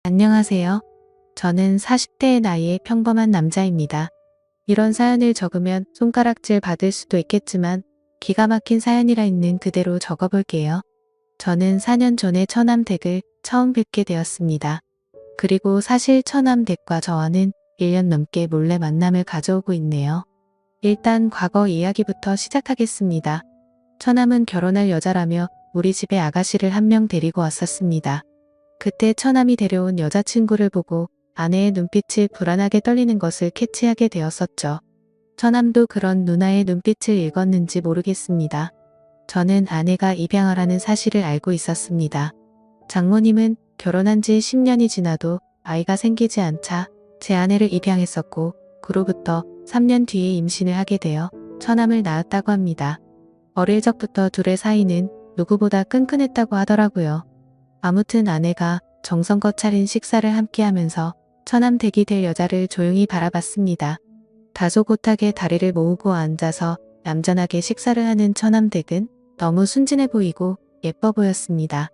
안녕하세요. 저는 40대의 나이의 평범한 남자입니다. 이런 사연을 적으면 손가락질 받을 수도 있겠지만 기가 막힌 사연이라 있는 그대로 적어볼게요. 저는 4년 전에 처남댁을 처음 뵙게 되었습니다. 그리고 사실 처남댁과 저와는 1년 넘게 몰래 만남을 가져오고 있네요. 일단 과거 이야기부터 시작하겠습니다. 처남은 결혼할 여자라며 우리 집에 아가씨를 한 명 데리고 왔었습니다. 그때 처남이 데려온 여자친구를 보고 아내의 눈빛이 불안하게 떨리는 것을 캐치하게 되었었죠. 처남도 그런 누나의 눈빛을 읽었는지 모르겠습니다. 저는 아내가 입양하라는 사실을 알고 있었습니다. 장모님은 결혼한 지 10년이 지나도 아이가 생기지 않자 제 아내를 입양했었고 그로부터 3년 뒤에 임신을 하게 되어 처남을 낳았다고 합니다. 어릴 적부터 둘의 사이는 누구보다 끈끈했다고 하더라고요. 아무튼 아내가 정성껏 차린 식사를 함께 하면서 처남댁이 될 여자를 조용히 바라봤습니다. 다소곳하게 다리를 모으고 앉아서 얌전하게 식사를 하는 처남댁은 너무 순진해 보이고 예뻐 보였습니다.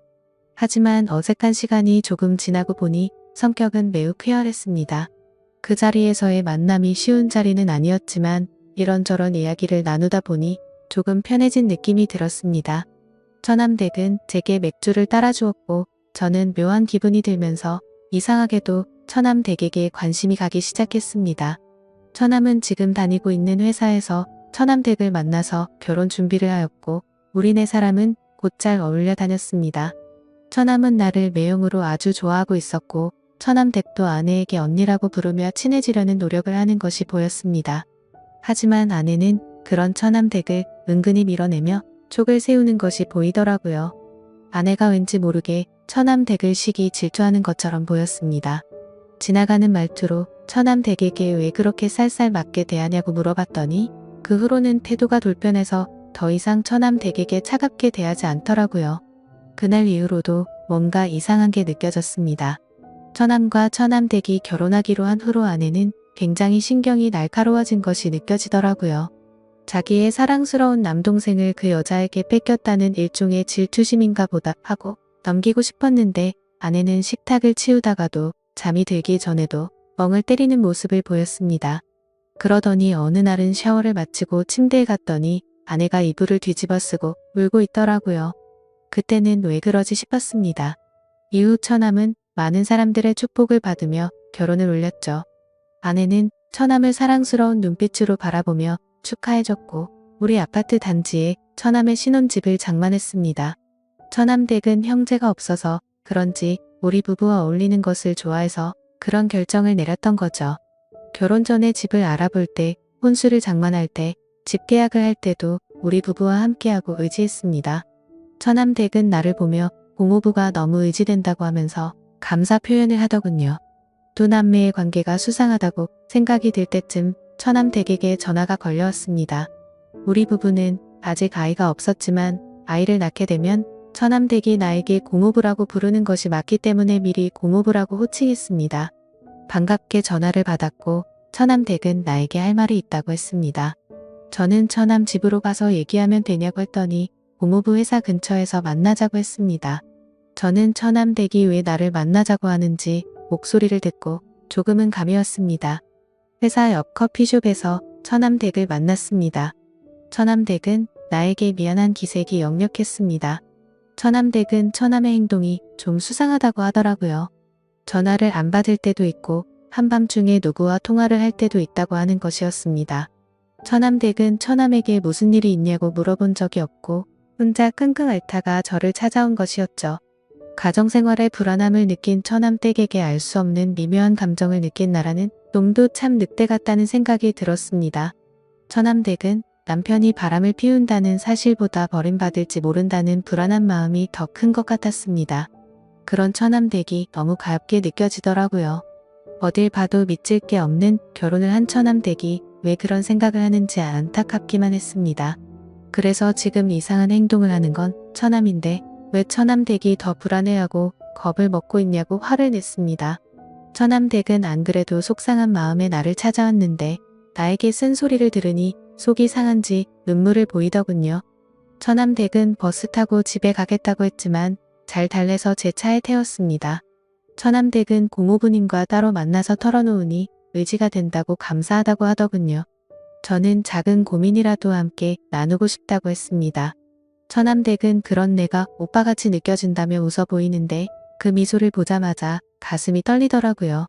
하지만 어색한 시간이 조금 지나고 보니 성격은 매우 쾌활했습니다. 그 자리에서의 만남이 쉬운 자리는 아니었지만 이런저런 이야기를 나누다 보니 조금 편해진 느낌이 들었습니다. 처남댁은 제게 맥주를 따라주었고 저는 묘한 기분이 들면서 이상하게도 처남댁에게 관심이 가기 시작했습니다. 처남은 지금 다니고 있는 회사에서 처남댁을 만나서 결혼 준비를 하였고 우리 네 사람은 곧잘 어울려 다녔습니다. 처남은 나를 매형으로 아주 좋아하고 있었고 처남댁도 아내에게 언니라고 부르며 친해지려는 노력을 하는 것이 보였습니다. 하지만 아내는 그런 처남댁을 은근히 밀어내며 촉을 세우는 것이 보이더라고요. 아내가 왠지 모르게 처남댁을 시기 질투하는 것처럼 보였습니다. 지나가는 말투로 처남댁에게 왜 그렇게 쌀쌀 맞게 대하냐고 물어봤더니 그 후로는 태도가 돌변해서 더 이상 처남댁에게 차갑게 대하지 않더라고요. 그날 이후로도 뭔가 이상한 게 느껴졌습니다. 처남과 처남댁이 결혼하기로 한 후로 아내는 굉장히 신경이 날카로워진 것이 느껴지더라고요. 자기의 사랑스러운 남동생을 그 여자에게 뺏겼다는 일종의 질투심인가 보다 하고 넘기고 싶었는데 아내는 식탁을 치우다가도 잠이 들기 전에도 멍을 때리는 모습을 보였습니다. 그러더니 어느 날은 샤워를 마치고 침대에 갔더니 아내가 이불을 뒤집어 쓰고 울고 있더라고요. 그때는 왜 그러지 싶었습니다. 이후 처남은 많은 사람들의 축복을 받으며 결혼을 올렸죠. 아내는 처남을 사랑스러운 눈빛으로 바라보며 축하해줬고 우리 아파트 단지에 처남의 신혼집을 장만했습니다. 처남댁은 형제가 없어서 그런지 우리 부부와 어울리는 것을 좋아해서 그런 결정을 내렸던 거죠. 결혼 전에 집을 알아볼 때, 혼수를 장만할 때, 집 계약을 할 때도 우리 부부와 함께하고 의지했습니다. 처남댁은 나를 보며 고모부가 너무 의지된다고 하면서 감사 표현을 하더군요. 두 남매의 관계가 수상하다고 생각이 들 때쯤 처남댁에게 전화가 걸려왔습니다. 우리 부부는 아직 아이가 없었지만 아이를 낳게 되면 처남댁이 나에게 고모부라고 부르는 것이 맞기 때문에 미리 고모부라고 호칭했습니다. 반갑게 전화를 받았고 처남댁은 나에게 할 말이 있다고 했습니다. 저는 처남 집으로 가서 얘기하면 되냐고 했더니 고모부 회사 근처에서 만나자고 했습니다. 저는 처남댁이 왜 나를 만나자고 하는지 목소리를 듣고 조금은 감이 왔습니다. 회사 옆 커피숍에서 처남댁을 만났습니다. 처남댁은 나에게 미안한 기색이 역력했습니다. 처남댁은 처남의 행동이 좀 수상하다고 하더라고요. 전화를 안 받을 때도 있고 한밤중에 누구와 통화를 할 때도 있다고 하는 것이었습니다. 처남댁은 처남에게 무슨 일이 있냐고 물어본 적이 없고 혼자 끙끙 앓다가 저를 찾아온 것이었죠. 가정생활에 불안함을 느낀 처남댁에게 알 수 없는 미묘한 감정을 느낀 나라는 놈도 참 늑대 같다는 생각이 들었습니다. 처남댁은 남편이 바람을 피운다는 사실보다 버림받을지 모른다는 불안한 마음이 더 큰 것 같았습니다. 그런 처남댁이 너무 가엽게 느껴지더라고요. 어딜 봐도 믿질 게 없는 결혼을 한 처남댁이 왜 그런 생각을 하는지 안타깝기만 했습니다. 그래서 지금 이상한 행동을 하는 건 처남인데 왜 처남댁이 더 불안해하고 겁을 먹고 있냐고 화를 냈습니다. 처남댁은 안 그래도 속상한 마음에 나를 찾아왔는데 나에게 쓴소리를 들으니 속이 상한지 눈물을 보이더군요. 처남댁은 버스 타고 집에 가겠다고 했지만 잘 달래서 제 차에 태웠습니다. 처남댁은 고모부님과 따로 만나서 털어놓으니 의지가 된다고 감사하다고 하더군요. 저는 작은 고민이라도 함께 나누고 싶다고 했습니다. 처남댁은 그런 내가 오빠같이 느껴진다며 웃어 보이는데 그 미소를 보자마자 가슴이 떨리더라고요.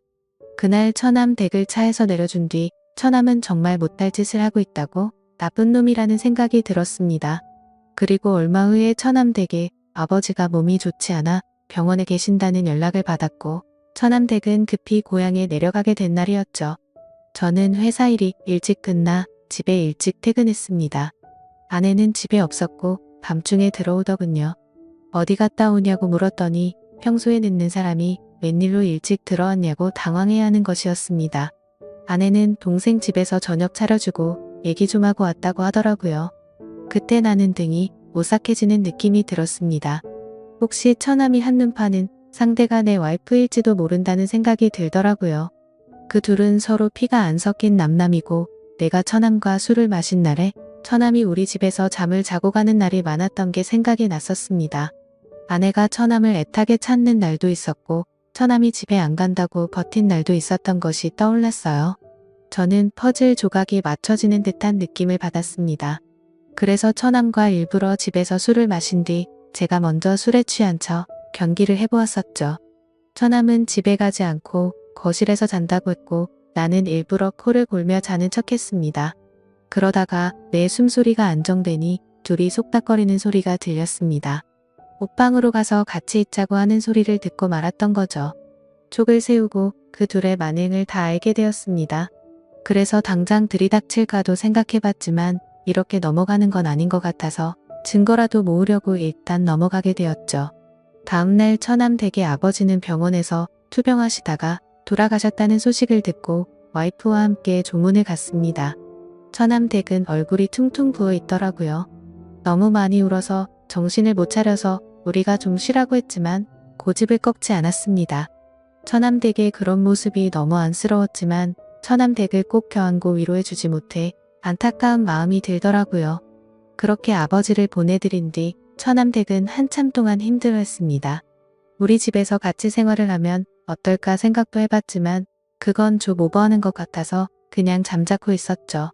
그날 처남댁을 차에서 내려준 뒤 처남은 정말 못할 짓을 하고 있다고 나쁜 놈이라는 생각이 들었습니다. 그리고 얼마 후에 처남댁에 아버지가 몸이 좋지 않아 병원에 계신다는 연락을 받았고 처남댁은 급히 고향에 내려가게 된 날이었죠. 저는 회사 일이 일찍 끝나 집에 일찍 퇴근했습니다. 아내는 집에 없었고 밤중에 들어오더군요. 어디 갔다 오냐고 물었더니 평소에 늦는 사람이 웬일로 일찍 들어왔냐고 당황해야 하는 것이었습니다. 아내는 동생 집에서 저녁 차려주고 얘기 좀 하고 왔다고 하더라고요. 그때 나는 등이 오싹해지는 느낌이 들었습니다. 혹시 처남이 한눈 파는 상대가 내 와이프일지도 모른다는 생각이 들더라고요. 그 둘은 서로 피가 안 섞인 남남이고 내가 처남과 술을 마신 날에 처남이 우리 집에서 잠을 자고 가는 날이 많았던 게 생각이 났었습니다. 아내가 처남을 애타게 찾는 날도 있었고 처남이 집에 안 간다고 버틴 날도 있었던 것이 떠올랐어요. 저는 퍼즐 조각이 맞춰지는 듯한 느낌을 받았습니다. 그래서 처남과 일부러 집에서 술을 마신 뒤 제가 먼저 술에 취한 척 경기를 해보았었죠. 처남은 집에 가지 않고 거실에서 잔다고 했고 나는 일부러 코를 골며 자는 척했습니다. 그러다가 내 숨소리가 안정되니 둘이 속닥거리는 소리가 들렸습니다. 옷방으로 가서 같이 있자고 하는 소리를 듣고 말았던 거죠. 촉을 세우고 그 둘의 만행을 다 알게 되었습니다. 그래서 당장 들이닥칠까도 생각해봤지만 이렇게 넘어가는 건 아닌 것 같아서 증거라도 모으려고 일단 넘어가게 되었죠. 다음날 처남 댁의 아버지는 병원에서 투병하시다가 돌아가셨다는 소식을 듣고 와이프와 함께 조문을 갔습니다. 처남 댁은 얼굴이 퉁퉁 부어 있더라고요. 너무 많이 울어서 정신을 못 차려서 우리가 좀 쉬라고 했지만 고집을 꺾지 않았습니다. 처남 댁의 그런 모습이 너무 안쓰러웠지만 처남 댁을 꼭 껴안고 위로해주지 못해 안타까운 마음이 들더라고요. 그렇게 아버지를 보내드린 뒤 처남 댁은 한참 동안 힘들어했습니다. 우리 집에서 같이 생활을 하면 어떨까 생각도 해봤지만 그건 좀 오버하는 것 같아서 그냥 잠자코 있었죠.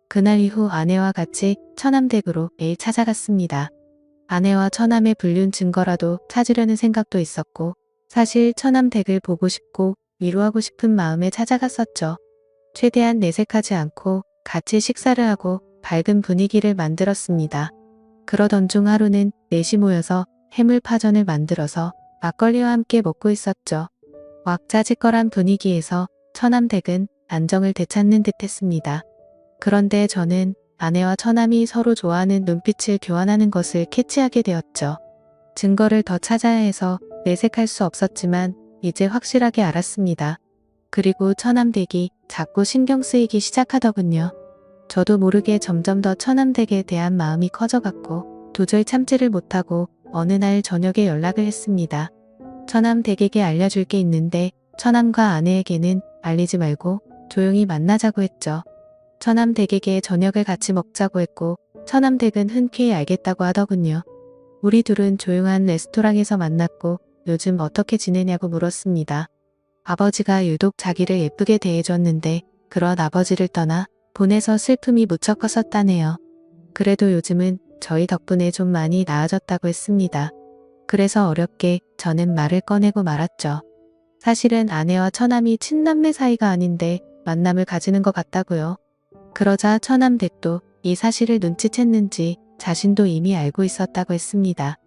그날 이후 아내와 같이 처남 댁으로 매일 찾아갔습니다. 아내와 처남의 불륜 증거라도 찾으려는 생각도 있었고 사실 처남 댁을 보고 싶고 위로하고 싶은 마음에 찾아갔었죠. 최대한 내색하지 않고 같이 식사를 하고 밝은 분위기를 만들었습니다. 그러던 중 하루는 넷이 모여서 해물파전을 만들어서 막걸리와 함께 먹고 있었죠. 왁자지껄한 분위기에서 처남 댁은 안정을 되찾는 듯 했습니다. 그런데 저는 아내와 처남이 서로 좋아하는 눈빛을 교환하는 것을 캐치하게 되었죠. 증거를 더 찾아야 해서 내색할 수 없었지만 이제 확실하게 알았습니다. 그리고 처남 댁이 자꾸 신경 쓰이기 시작하더군요. 저도 모르게 점점 더 처남 댁에 대한 마음이 커져갔고 도저히 참지를 못하고 어느 날 저녁에 연락을 했습니다. 처남 댁에게 알려줄 게 있는데 처남과 아내에게는 알리지 말고 조용히 만나자고 했죠. 처남 댁에게 저녁을 같이 먹자고 했고 처남 댁은 흔쾌히 알겠다고 하더군요. 우리 둘은 조용한 레스토랑에서 만났고 요즘 어떻게 지내냐고 물었습니다. 아버지가 유독 자기를 예쁘게 대해줬는데 그런 아버지를 떠나 보내서 슬픔이 무척 컸었다네요. 그래도 요즘은 저희 덕분에 좀 많이 나아졌다고 했습니다. 그래서 어렵게 저는 말을 꺼내고 말았죠. 사실은 아내와 처남이 친남매 사이가 아닌데 만남을 가지는 것 같다고요. 그러자 처남 댁도 이 사실을 눈치챘는지 자신도 이미 알고 있었다고 했습니다.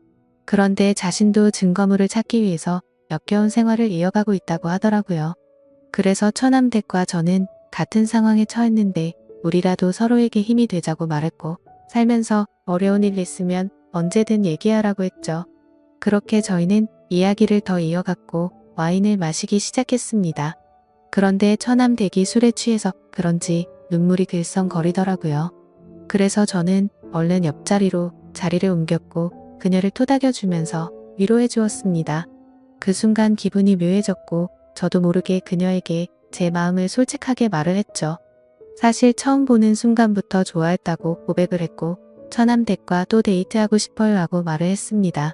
그런데 자신도 증거물을 찾기 위해서 역겨운 생활을 이어가고 있다고 하더라고요. 그래서 처남 댁과 저는 같은 상황에 처했는데 우리라도 서로에게 힘이 되자고 말했고 살면서 어려운 일 있으면 언제든 얘기하라고 했죠. 그렇게 저희는 이야기를 더 이어갔고 와인을 마시기 시작했습니다. 그런데 처남 댁이 술에 취해서 그런지 눈물이 글썽거리더라고요. 그래서 저는 얼른 옆자리로 자리를 옮겼고 그녀를 토닥여주면서 위로해 주었습니다. 그 순간 기분이 묘해졌고 저도 모르게 그녀에게 제 마음을 솔직하게 말을 했죠. 사실 처음 보는 순간부터 좋아했다고 고백을 했고 처남 댁과 또 데이트하고 싶어요 하고 말을 했습니다.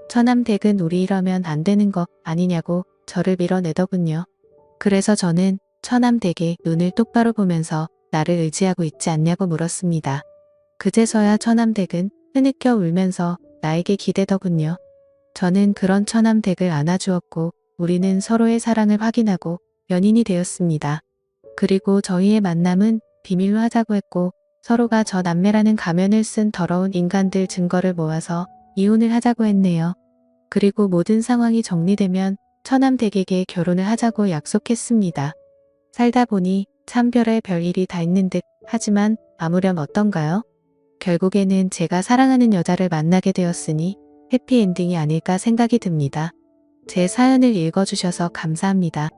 처남 댁은 우리 이러면 안 되는 거 아니냐고 저를 밀어내더군요. 그래서 저는 처남댁에 눈을 똑바로 보면서 나를 의지하고 있지 않냐고 물었습니다. 그제서야 처남댁은 흐느껴 울면서 나에게 기대더군요. 저는 그런 처남댁을 안아주었고 우리는 서로의 사랑을 확인하고 연인이 되었습니다. 그리고 저희의 만남은 비밀로 하자고 했고 서로가 저 남매라는 가면을 쓴 더러운 인간들 증거를 모아서 이혼을 하자고 했네요. 그리고 모든 상황이 정리되면 처남댁에게 결혼을 하자고 약속했습니다. 살다 보니 참 별의 일이 다 있는 듯 하지만 아무렴 어떤가요? 결국에는 제가 사랑하는 여자를 만나게 되었으니 해피엔딩이 아닐까 생각이 듭니다. 제 사연을 읽어주셔서 감사합니다.